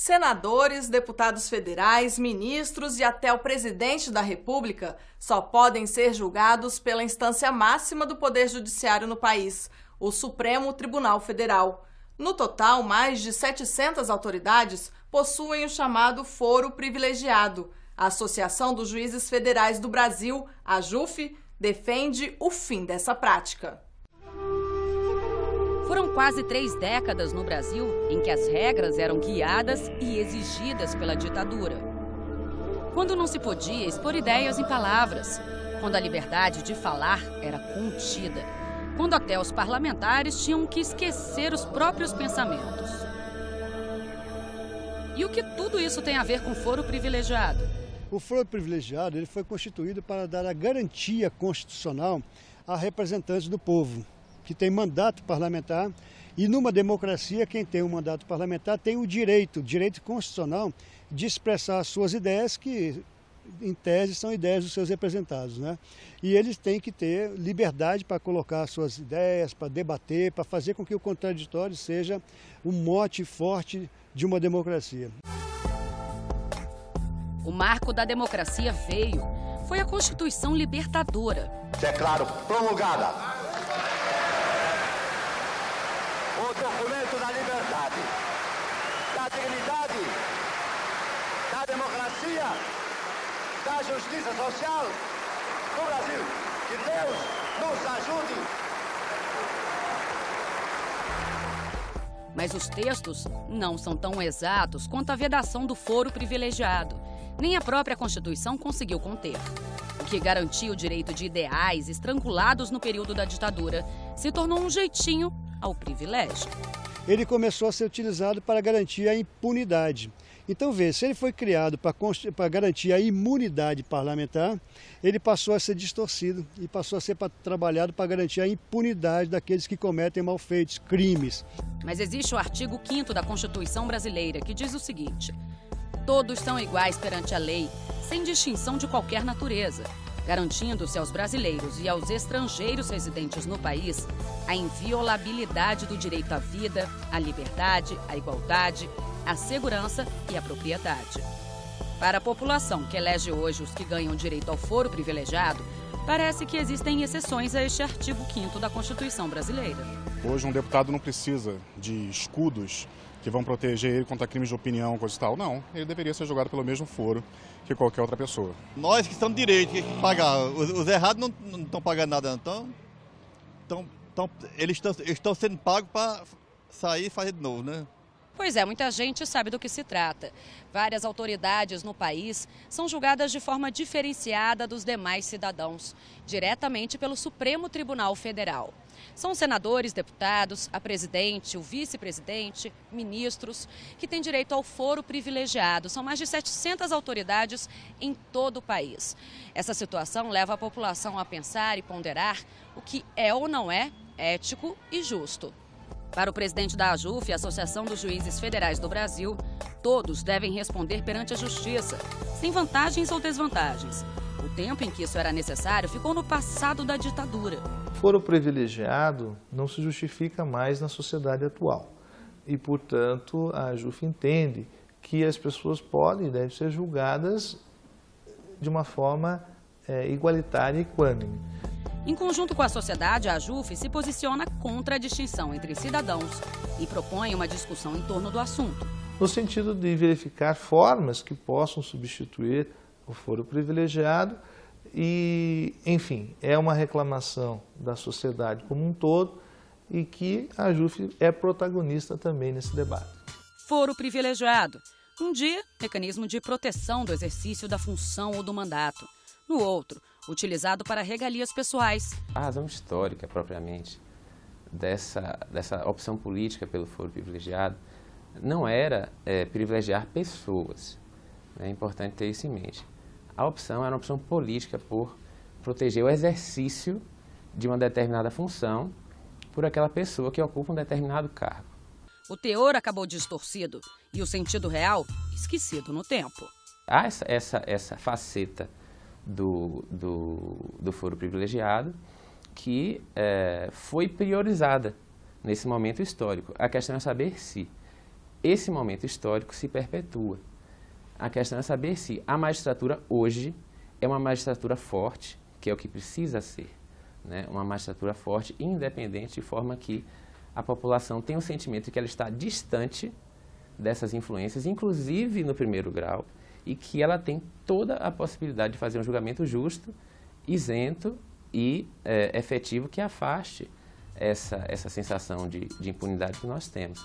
Senadores, deputados federais, ministros e até o presidente da República só podem ser julgados pela instância máxima do Poder Judiciário no país, o Supremo Tribunal Federal. No total, mais de 700 autoridades possuem o chamado foro privilegiado. A Associação dos Juízes Federais do Brasil, a AJUF, defende o fim dessa prática. Foram quase 3 décadas no Brasil em que as regras eram guiadas e exigidas pela ditadura. Quando não se podia expor ideias em palavras, quando a liberdade de falar era contida, quando até os parlamentares tinham que esquecer os próprios pensamentos. E o que tudo isso tem a ver com foro privilegiado? O foro privilegiado ele foi constituído para dar a garantia constitucional a representantes do povo, que tem mandato parlamentar, e numa democracia quem tem um mandato parlamentar tem o direito constitucional de expressar as suas ideias, que em tese são ideias dos seus representados, né? E eles têm que ter liberdade para colocar as suas ideias, para debater, para fazer com que o contraditório seja um mote forte de uma democracia. O marco da democracia veio. Foi a Constituição Libertadora. Declaro promulgada o documento da liberdade, da dignidade, da democracia, da justiça social do Brasil. Que Deus nos ajude. Mas os textos não são tão exatos quanto a vedação do foro privilegiado. Nem a própria Constituição conseguiu conter. O que garantia o direito de ideais estrangulados no período da ditadura se tornou um jeitinho ao privilégio. Ele começou a ser utilizado para garantir a impunidade. Então, se ele foi criado para garantir a imunidade parlamentar, ele passou a ser distorcido e passou a ser trabalhado para garantir a impunidade daqueles que cometem malfeitos, crimes. Mas existe o artigo 5º da Constituição brasileira, que diz o seguinte: todos são iguais perante a lei, sem distinção de qualquer natureza, garantindo-se aos brasileiros e aos estrangeiros residentes no país a inviolabilidade do direito à vida, à liberdade, à igualdade, à segurança e à propriedade. Para a população que elege hoje os que ganham direito ao foro privilegiado, parece que existem exceções a este artigo 5º da Constituição brasileira. Hoje um deputado não precisa de escudos que vão proteger ele contra crimes de opinião, coisa e tal. Não, ele deveria ser julgado pelo mesmo foro que qualquer outra pessoa. Nós que estamos direito, que pagar. Os errados não estão pagando nada, eles estão sendo pagos para sair e fazer de novo, né? Pois é, muita gente sabe do que se trata. Várias autoridades no país são julgadas de forma diferenciada dos demais cidadãos, diretamente pelo Supremo Tribunal Federal. São senadores, deputados, a presidente, o vice-presidente, ministros, que têm direito ao foro privilegiado. São mais de 700 autoridades em todo o país. Essa situação leva a população a pensar e ponderar o que é ou não é ético e justo. Para o presidente da AJUF, a Associação dos Juízes Federais do Brasil, todos devem responder perante a justiça, sem vantagens ou desvantagens. O tempo em que isso era necessário ficou no passado da ditadura. O foro privilegiado não se justifica mais na sociedade atual. E, portanto, a AJUF entende que as pessoas podem e devem ser julgadas de uma forma igualitária e equânime. Em conjunto com a sociedade, a AJUF se posiciona contra a distinção entre cidadãos e propõe uma discussão em torno do assunto. No sentido de verificar formas que possam substituir o foro privilegiado e, enfim, é uma reclamação da sociedade como um todo e que a AJUF é protagonista também nesse debate. Foro privilegiado. Um dia, mecanismo de proteção do exercício da função ou do mandato. No outro, utilizado para regalias pessoais. A razão histórica, propriamente, dessa opção política pelo foro privilegiado não era privilegiar pessoas. É importante ter isso em mente. A opção era uma opção política por proteger o exercício de uma determinada função por aquela pessoa que ocupa um determinado cargo. O teor acabou distorcido e o sentido real esquecido no tempo. Há essa faceta do foro privilegiado que foi priorizada nesse momento histórico. A questão é saber se esse momento histórico se perpetua. A questão é saber se a magistratura hoje é uma magistratura forte, que é o que precisa ser, né? Uma magistratura forte e independente, de forma que a população tenha o sentimento de que ela está distante dessas influências, inclusive no primeiro grau, e que ela tem toda a possibilidade de fazer um julgamento justo, isento e efetivo que afaste essa sensação de impunidade que nós temos.